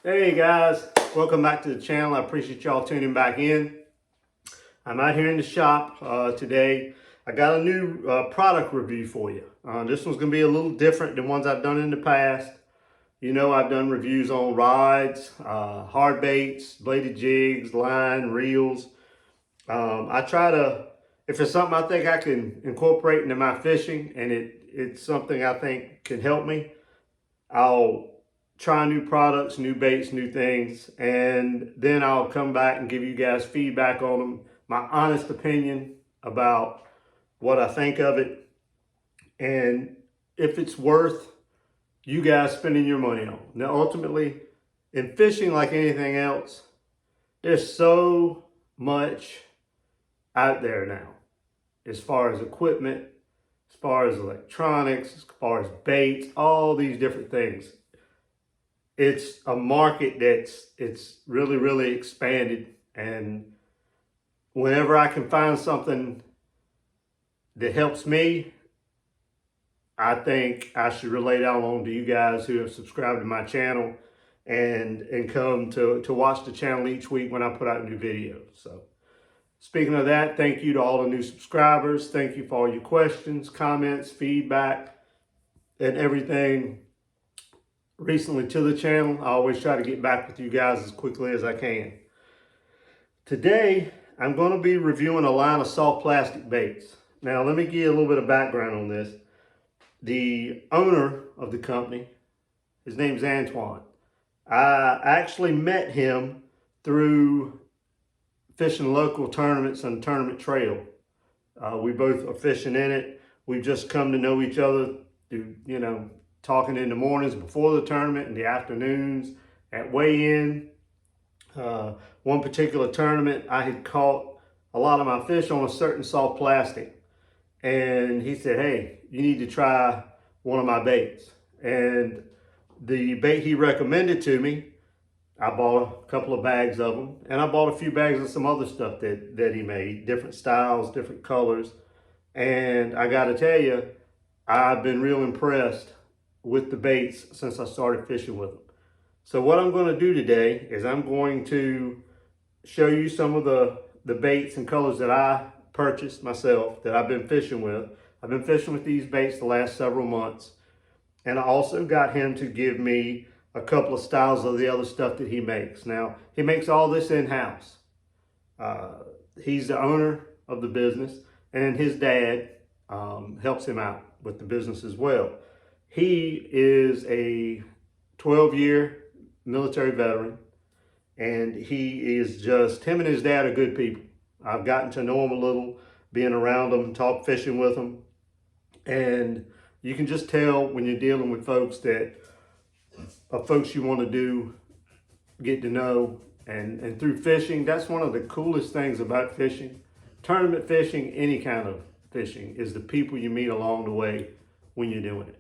Hey guys, welcome back to the channel. I appreciate y'all tuning back in. I'm out here in the shop today. I got a new product review for you. This one's going to be a little different than ones I've done in the past. You know, I've done reviews on rods, hard baits, bladed jigs, line, reels. I try to, if it's something I think I can incorporate into my fishing and it's something I think can help me, I'll try new products, new baits, new things, and then I'll come back and give you guys feedback on them, my honest opinion about what I think of it, and if it's worth you guys spending your money on. Now, ultimately, in fishing, like anything else, there's so much out there now as far as equipment, as far as electronics, as far as baits, all these different things. It's a market it's really expanded, and whenever I can find something that helps me, I think I should relay that on to you guys who have subscribed to my channel and come to watch the channel each week when I put out new videos. So speaking of that, thank you to all the new subscribers. Thank you for all your questions, comments, feedback, and everything recently to the channel. I always try to get back with you guys as quickly as I can. Today, I'm going to be reviewing a line of soft plastic baits. Now, let me give you a little bit of background on this. The owner of the company, his name's Antoine. I actually met him through fishing local tournaments on Tournament Trail. We both are fishing in it. We've just come to know each other through, talking in the mornings before the tournament, in the afternoons at weigh-in. One particular tournament, I had caught a lot of my fish on a certain soft plastic. And he said, hey, you need to try one of my baits. And the bait he recommended to me, I bought a couple of bags of them. And I bought a few bags of some other stuff that he made, different styles, different colors. And I got to tell you, I've been real impressed with the baits since I started fishing with them. So what I'm going to do today is I'm going to show you some of the baits and colors that I purchased myself, that I've been fishing with. I've been fishing with these baits the last several months. And I also got him to give me a couple of styles of the other stuff that he makes. Now, he makes all this in-house. He's the owner of the business, and his dad helps him out with the business as well. He is a 12-year military veteran, and he is just, him and his dad are good people. I've gotten to know him a little, being around them, talk fishing with them, and you can just tell when you're dealing with folks that are folks you want to get to know, and through fishing, that's one of the coolest things about fishing. Tournament fishing, any kind of fishing, is the people you meet along the way when you're doing it.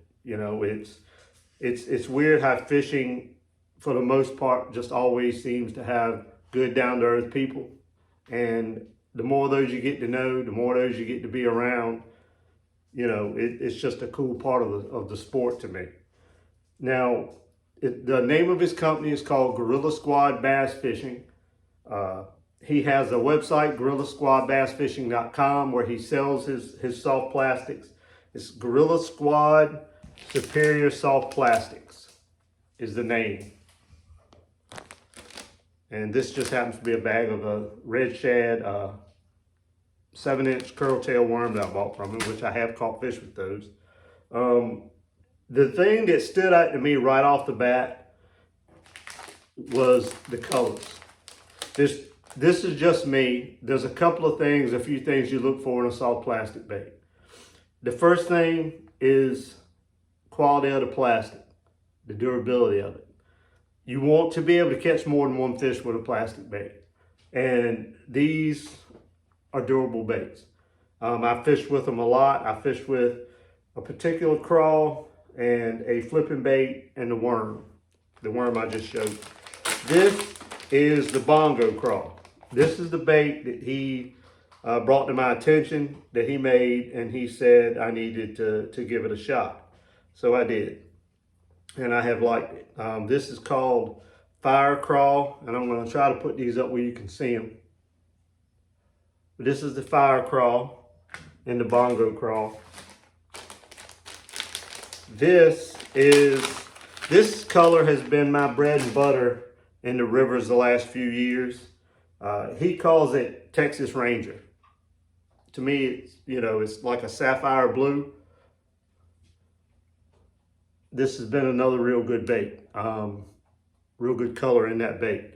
It's weird how fishing, for the most part, just always seems to have good down-to-earth people. And the more of those you get to know, the more of those you get to be around, it's just a cool part of the sport to me. Now, the name of his company is called Gorilla Squad Bass Fishing. He has a website, GorillaSquadBassFishing.com, where he sells his soft plastics. It's Gorilla Squad Superior Soft Plastics is the name. And this just happens to be a bag of a red shad 7-inch curl-tail worm that I bought from him, which I have caught fish with those. The thing that stood out to me right off the bat was the colors. This is just me. There's a couple of things, a few things you look for in a soft plastic bait. The first thing is quality of the plastic, the durability of it. You want to be able to catch more than one fish with a plastic bait. And these are durable baits. I fished with them a lot. I fished with a particular crawl and a flipping bait and the worm I just showed. This is the bongo crawl. This is the bait that he brought to my attention, that he made, and he said I needed to give it a shot. So I did, and I have liked it. This is called Fire Crawl, and I'm going to try to put these up where you can see them. This is the Fire Crawl and the Bongo Crawl. This color has been my bread and butter in the rivers the last few years. He calls it Texas Ranger. To me, it's like a sapphire blue. This has been another real good bait. Real good color in that bait.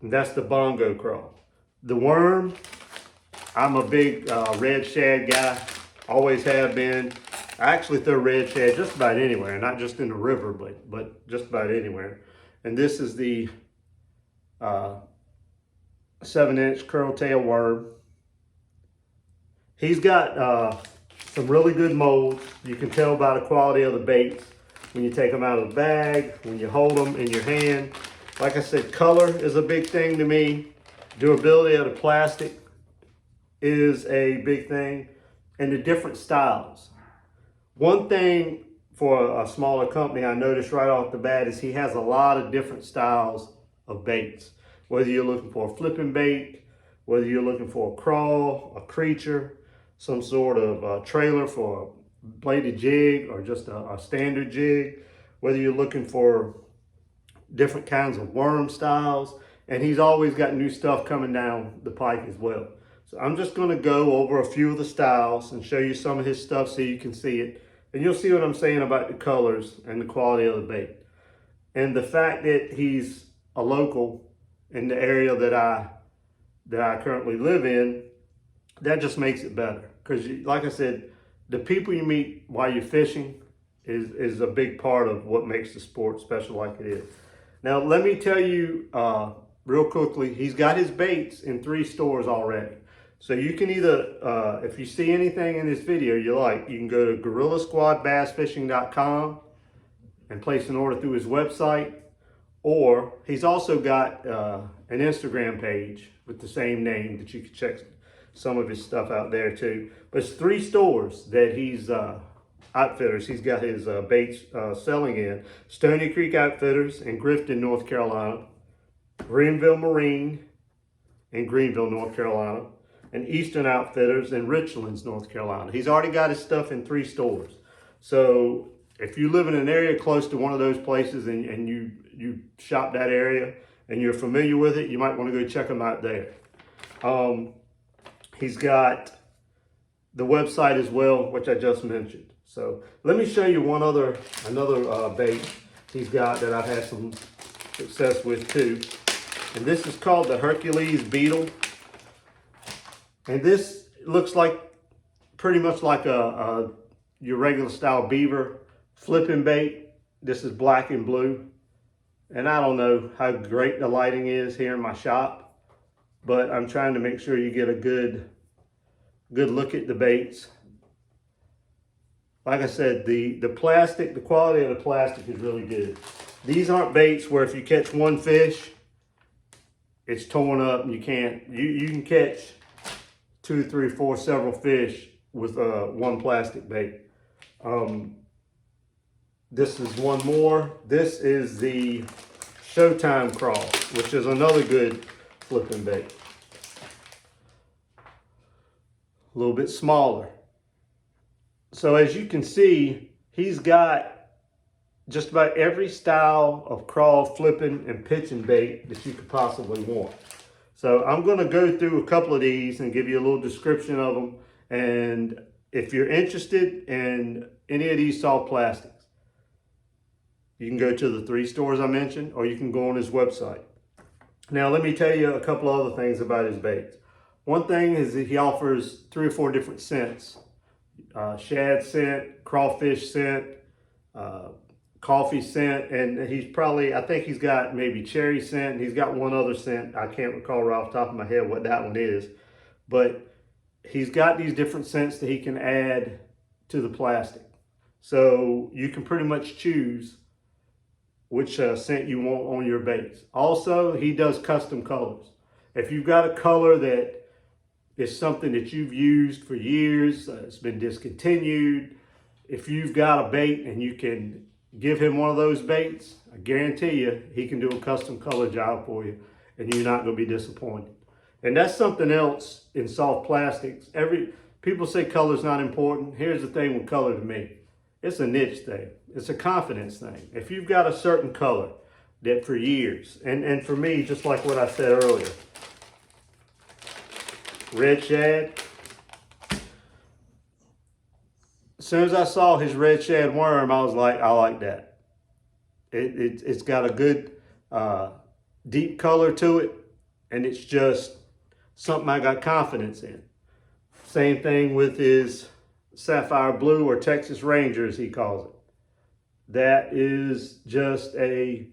And that's the Bongo Crawl. The worm, I'm a big red shad guy. Always have been. I actually throw red shad just about anywhere, not just in the river, but just about anywhere. And this is the 7-inch curl-tail worm. He's got some really good molds. You can tell by the quality of the baits when you take them out of the bag, when you hold them in your hand. Like I said, color is a big thing to me. Durability of the plastic is a big thing, and the different styles. One thing for a smaller company I noticed right off the bat is he has a lot of different styles of baits. Whether you're looking for a flipping bait, whether you're looking for a crawl, a creature, some sort of trailer for a bladed jig or just a standard jig, whether you're looking for different kinds of worm styles, and he's always got new stuff coming down the pike as well. So I'm just going to go over a few of the styles and show you some of his stuff so you can see it. And you'll see what I'm saying about the colors and the quality of the bait. And the fact that he's a local in the area that I currently live in, that just makes it better. Because like I said, the people you meet while you're fishing is a big part of what makes the sport special like it is. Now, let me tell you real quickly, he's got his baits in 3 stores already. So you can either, if you see anything in this video you like, you can go to GorillaSquadBassFishing.com and place an order through his website. Or he's also got an Instagram page with the same name that you can check some of his stuff out there too. But it's 3 stores that he's outfitters. He's got his baits selling in: Stony Creek Outfitters in Grifton, North Carolina, Greenville Marine in Greenville, North Carolina, and Eastern Outfitters in Richlands, North Carolina. He's already got his stuff in 3 stores. So if you live in an area close to one of those places and you shop that area and you're familiar with it, you might want to go check him out there. He's got the website as well, which I just mentioned. So let me show you another bait he's got that I've had some success with too. And this is called the Hercules Beetle. And this looks like pretty much like your regular style beaver flipping bait. This is black and blue. And I don't know how great the lighting is here in my shop, but I'm trying to make sure you get a good look at the baits. Like I said, the plastic, the quality of the plastic is really good. These aren't baits where if you catch one fish, it's torn up and you can catch 2, 3, 4, several fish with one plastic bait. This is one more. This is the Showtime Crawl, which is another good flipping bait. A little bit smaller. So as you can see, he's got just about every style of crawl, flipping, and pitching bait that you could possibly want. So I'm going to go through a couple of these and give you a little description of them. And if you're interested in any of these soft plastics, you can go to the 3 stores I mentioned, or you can go on his website. Now, let me tell you a couple other things about his baits. One thing is that he offers 3 or 4 different scents. Shad scent, crawfish scent, coffee scent, and he's probably, I think he's got maybe cherry scent, and he's got one other scent. I can't recall right off the top of my head what that one is. But he's got these different scents that he can add to the plastic. So you can pretty much choose which scent you want on your baits. Also, he does custom colors. If you've got a color that is something that you've used for years, it's been discontinued, if you've got a bait and you can give him one of those baits, I guarantee you he can do a custom color job for you and you're not going to be disappointed. And that's something else in soft plastics. People say color's not important. Here's the thing with color to me. It's a niche thing. It's a confidence thing. If you've got a certain color that for years, and for me, just like what I said earlier, red shad, as soon as I saw his red shad worm, I was like, I like that. It's got a good deep color to it, and it's just something I got confidence in. Same thing with his Sapphire Blue, or Texas Ranger as he calls it. That is just a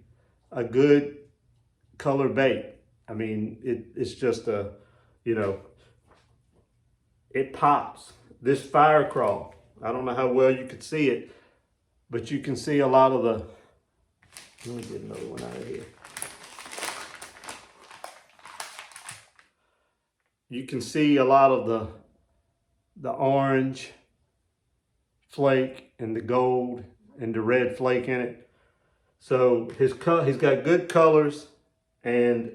good color bait. I mean, it's just it pops. This Fire Crawl, I don't know how well you could see it, but you can see a lot of the, let me get another one out of here. You can see a lot of the orange flake and the gold and the red flake in it. So he's got good colors, and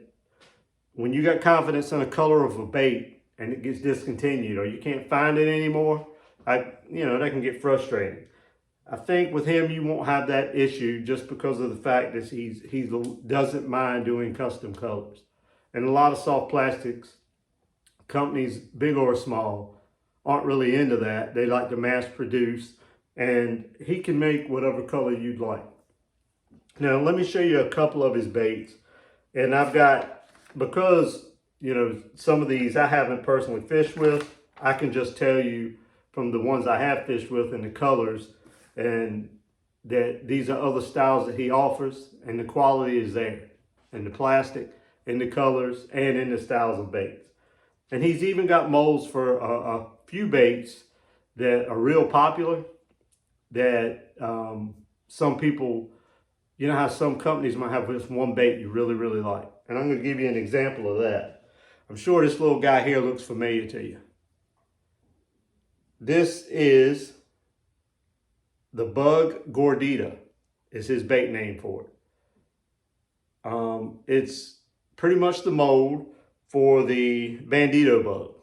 when you got confidence in a color of a bait and it gets discontinued or you can't find it anymore, that can get frustrating. I think with him you won't have that issue just because of the fact that he doesn't mind doing custom colors. And a lot of soft plastics companies, big or small, aren't really into that. They like to mass produce, and he can make whatever color you'd like. Now, let me show you a couple of his baits. And I've got, because, some of these I haven't personally fished with, I can just tell you from the ones I have fished with and the colors, and that these are other styles that he offers, and the quality is there, in the plastic, in the colors, and in the styles of baits. And he's even got molds for a few baits that are real popular, that some people, you know how some companies might have just one bait you really, really like. And I'm going to give you an example of that. I'm sure this little guy here looks familiar to you. This is the Bug Gordita, is his bait name for it. It's pretty much the mold for the Bandito bug.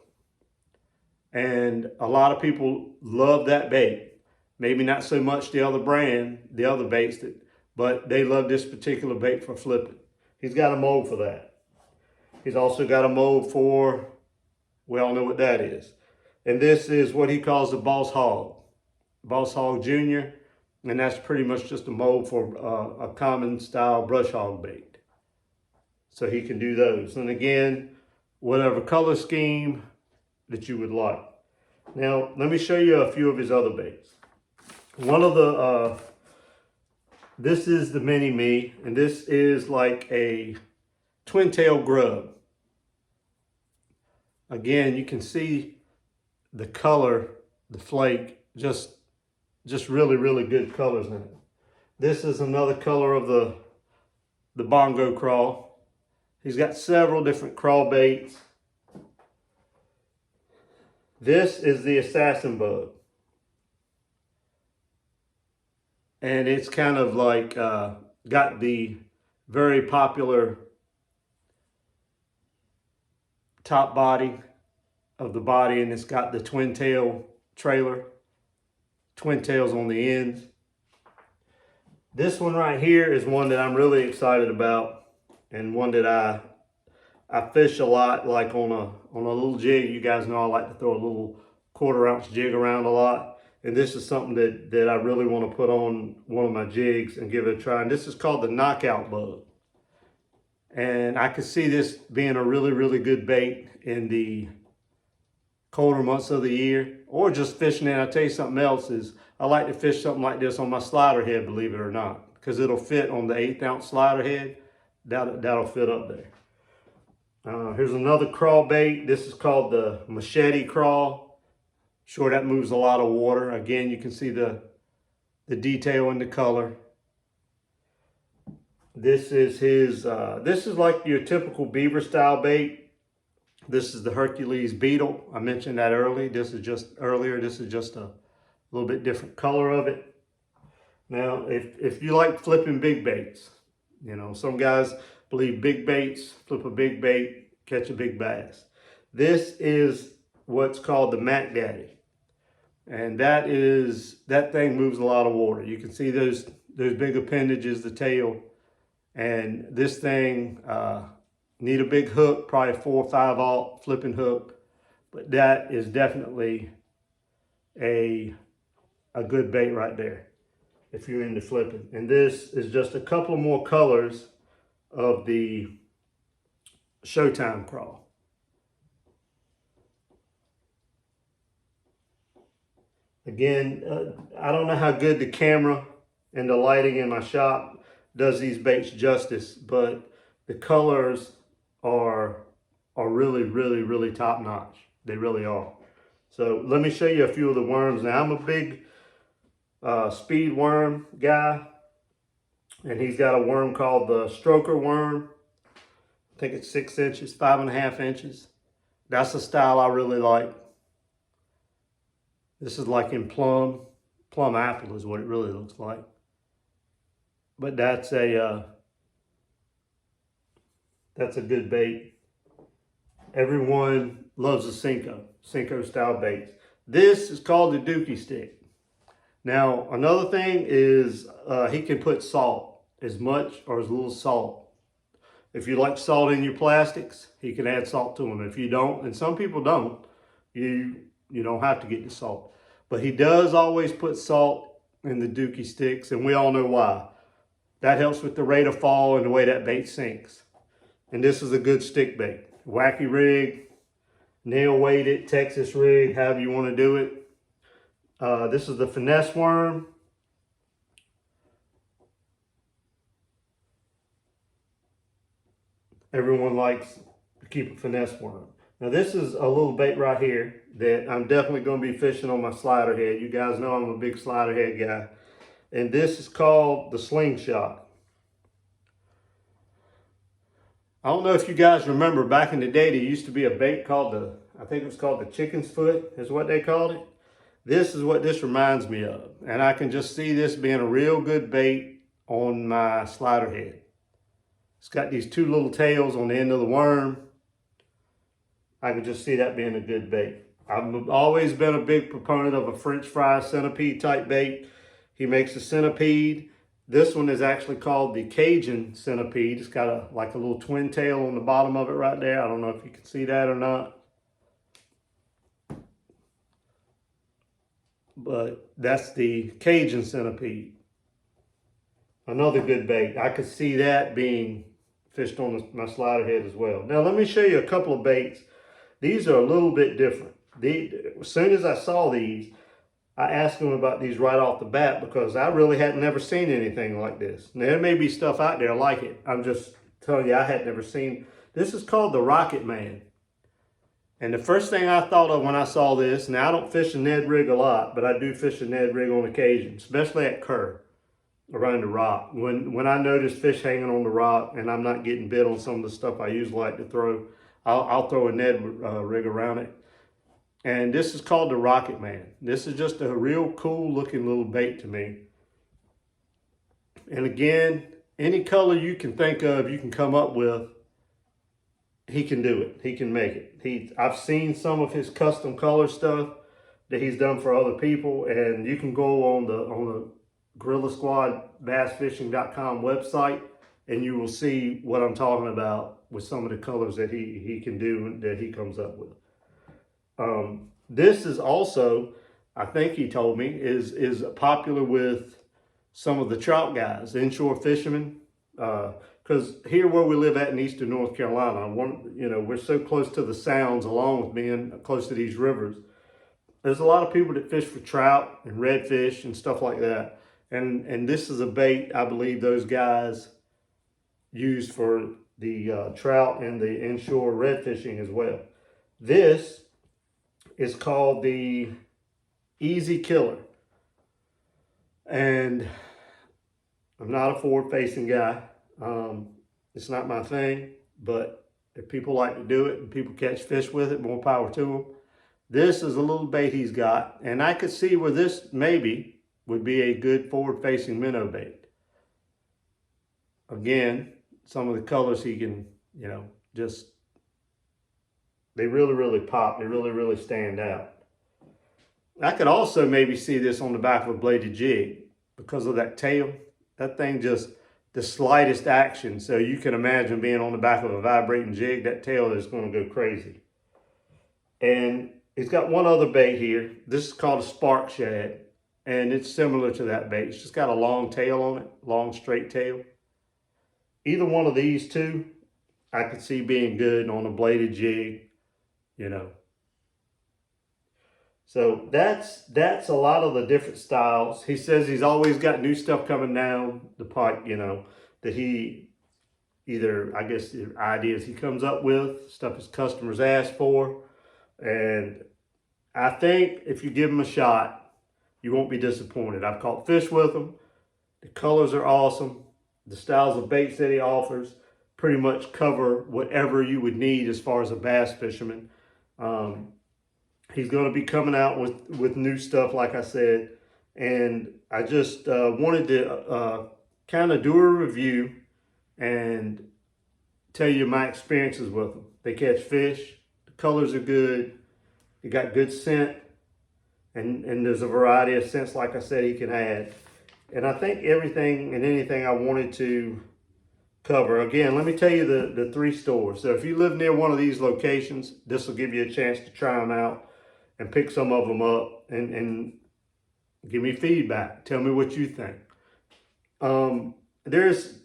And a lot of people love that bait. Maybe not so much the other brand, the other baits, but they love this particular bait for flipping. He's got a mold for that. He's also got a mold for, we all know what that is. And this is what he calls the Boss Hog Junior. And that's pretty much just a mold for a common style brush hog bait. So he can do those. And again, whatever color scheme that you would like. Now, let me show you a few of his other baits. One of the, this is the Mini Me, and this is like a twin tail grub. Again, you can see the color, the flake, just really, really good colors in it. This is another color of the Bongo Crawl. He's got several different crawl baits. This is the Assassin Bug. And it's kind of like got the very popular top body of the body, and it's got the twin tail trailer, twin tails on the ends. This one right here is one that I'm really excited about, and one that I fish a lot, like on a little jig. You guys know I like to throw a little 1/4 ounce jig around a lot. And this is something that I really want to put on one of my jigs and give it a try. And this is called the Knockout Bug. And I could see this being a really, really good bait in the colder months of the year, or just fishing it. I'll tell you something else is I like to fish something like this on my slider head, believe it or not, because it'll fit on the 1/8 ounce slider head. That'll fit up there. Here's another crawl bait. This is called the Machete Crawl. Sure, that moves a lot of water. Again, you can see the detail in the color. This is his, this is like your typical beaver style bait. This is the Hercules Beetle. I mentioned that earlier. This is just a little bit different color of it. Now, if you like flipping big baits, you know, some guys believe big baits, flip a big bait, catch a big bass. This is what's called the Mac Daddy. And that thing moves a lot of water. You can see those big appendages, the tail. And this thing need a big hook, probably a 4 or 5/0 flipping hook. But that is definitely a good bait right there if you're into flipping. And this is just a couple more colors of the Showtime crawl. Again, I don't know how good the camera and the lighting in my shop does these baits justice, but the colors are really, really, really top notch. They really are. So let me show you a few of the worms. Now, I'm a big speed worm guy, and he's got a worm called the Stroker worm. I think it's 6 inches, 5.5 inches. That's the style I really like. This is like in plum apple is what it really looks like. But that's a good bait. Everyone loves a Senko style baits. This is called the Dookie stick. Now, another thing is he can put salt, as much or as little salt. If you like salt in your plastics, he can add salt to them. If you don't, and some people don't, you don't have to get the salt. But he does always put salt in the Dookie sticks, and we all know why. That helps with the rate of fall and the way that bait sinks. And this is a good stick bait. Wacky rig, nail weighted, Texas rig, however you want to do it. This is the finesse worm. Everyone likes to keep a finesse worm. Now this is a little bait right here that I'm definitely going to be fishing on my slider head. You guys know I'm a big slider head guy. And this is called the Slingshot. I don't know if you guys remember back in the day, there used to be a bait called I think it was called the chicken's foot is what they called it. This is what this reminds me of. And I can just see this being a real good bait on my slider head. It's got these 2 little tails on the end of the worm. I can just see that being a good bait. I've always been a big proponent of a French fry centipede type bait. He makes a centipede. This one is actually called the Cajun centipede. It's got like a little twin tail on the bottom of it right there. I don't know if you can see that or not. But that's the Cajun centipede. Another good bait. I could see that being fished on my slider head as well. Now let me show you a couple of baits. These are a little bit different. As soon as I saw these, I asked them about these right off the bat because I really had never seen anything like this. Now there may be stuff out there like it. I'm just telling you I had never seen. This is called the Rocket Man. And the first thing I thought of when I saw this, now I don't fish a Ned rig a lot, but I do fish a Ned rig on occasion, especially at Kerr, around the rock. When I notice fish hanging on the rock and I'm not getting bit on some of the stuff I usually like to throw, I'll throw a Ned rig around it. And this is called the Rocket Man. This is just a real cool looking little bait to me. And again, any color you can think of, you can come up with, he can do it. He can make it. I've seen some of his custom color stuff that he's done for other people, and you can go on the Gorilla Squad bassfishing.com website and you will see what I'm talking about with some of the colors that he can do and that he comes up with. This is also, I think he told me, is popular with some of the trout guys, inshore fishermen. Because here where we live at in eastern North Carolina, we're so close to the sounds along with being close to these rivers. There's a lot of people that fish for trout and redfish and stuff like that. And this is a bait I believe those guys use for the trout and the inshore red fishing as well. This is called the Easy Killer. And I'm not a forward-facing guy. It's not my thing, but if people like to do it and people catch fish with it, more power to them. This is a little bait he's got, and I could see where this maybe would be a good forward-facing minnow bait. Again, some of the colors he can, just, they really, really pop. They really, really stand out. I could also maybe see this on the back of a bladed jig because of that tail. That thing just, the slightest action. So you can imagine being on the back of a vibrating jig, that tail is going to go crazy. And he's got one other bait here. This is called a spark shad. And it's similar to that bait. It's just got a long tail on it, long straight tail. Either one of these two, I could see being good on a bladed jig, So that's a lot of the different styles. He says he's always got new stuff coming down the pipe, that he either, I guess, the ideas he comes up with, stuff his customers ask for. And I think if you give him a shot, you won't be disappointed. I've caught fish with him. The colors are awesome. The styles of baits that he offers pretty much cover whatever you would need as far as a bass fisherman. He's going to be coming out with new stuff, like I said. And I just wanted to kind of do a review and tell you my experiences with them. They catch fish. The colors are good. They got good scent. And there's a variety of scents, like I said, he can add. And I think everything and anything I wanted to cover. Again, let me tell you the 3 stores. So if you live near one of these locations, this will give you a chance to try them out and pick some of them up and give me feedback. Tell me what you think. There's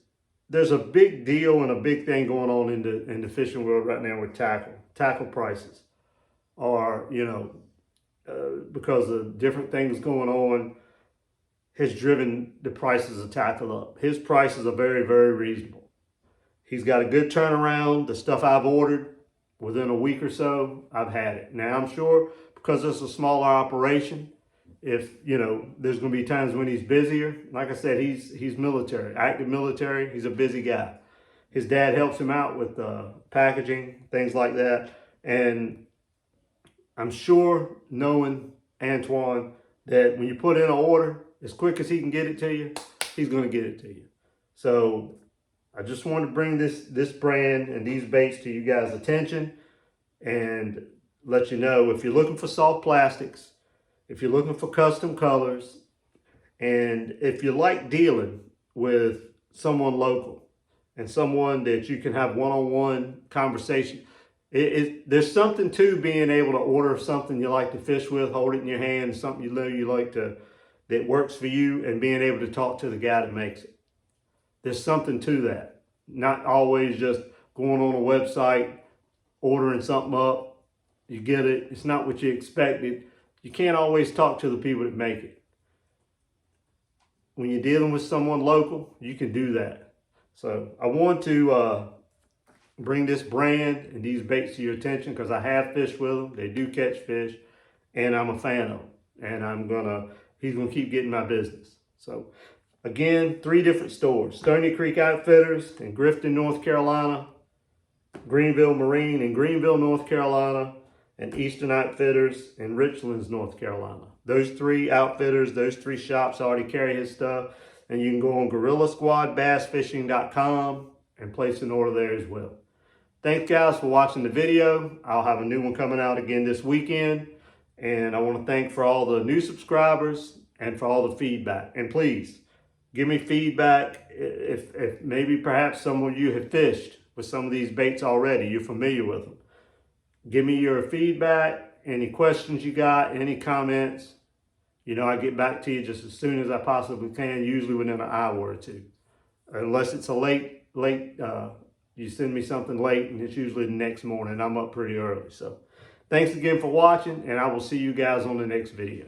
a big deal and a big thing going on in the fishing world right now with tackle. Tackle prices are, because of different things going on, has driven the prices of tackle up. His prices are very, very reasonable. He's got a good turnaround. The stuff I've ordered, within a week or so, I've had it. Now, I'm sure because it's a smaller operation, if, there's going to be times when he's busier. Like I said, he's military, active military. He's a busy guy. His dad helps him out with packaging, things like that. And I'm sure, knowing Antoine, that when you put in an order, as quick as he can get it to you, he's going to get it to you. So I just wanted to bring this brand and these baits to you guys' attention and let you know, if you're looking for soft plastics, if you're looking for custom colors, and if you like dealing with someone local and someone that you can have one-on-one conversation, there's something to being able to order something you like to fish with, hold it in your hand, something you like to, that works for you, and being able to talk to the guy that makes it. There's something to that. Not always just going on a website, ordering something up, you get it, it's not what you expected. You can't always talk to the people that make it. When you're dealing with someone local, you can do that. So I want to bring this brand and these baits to your attention because I have fished with them. They do catch fish, and I'm a fan of them. And he's gonna keep getting my business. So again, 3 different stores: Stony Creek Outfitters in Grifton, North Carolina, Greenville Marine in Greenville, North Carolina, and Eastern Outfitters in Richlands, North Carolina. Those 3 outfitters, those 3 shops already carry his stuff, and you can go on GorillaSquadBassFishing.com and place an order there as well. Thanks, guys, for watching the video. I'll have a new one coming out again this weekend, and I want to thank for all the new subscribers and for all the feedback. And please give me feedback if maybe perhaps some of you have fished with some of these baits already. You're familiar with them. Give me your feedback, any questions you got, any comments. I get back to you just as soon as I possibly can, usually within an hour or 2. Unless it's a late, you send me something late, and it's usually the next morning. I'm up pretty early. So thanks again for watching, and I will see you guys on the next video.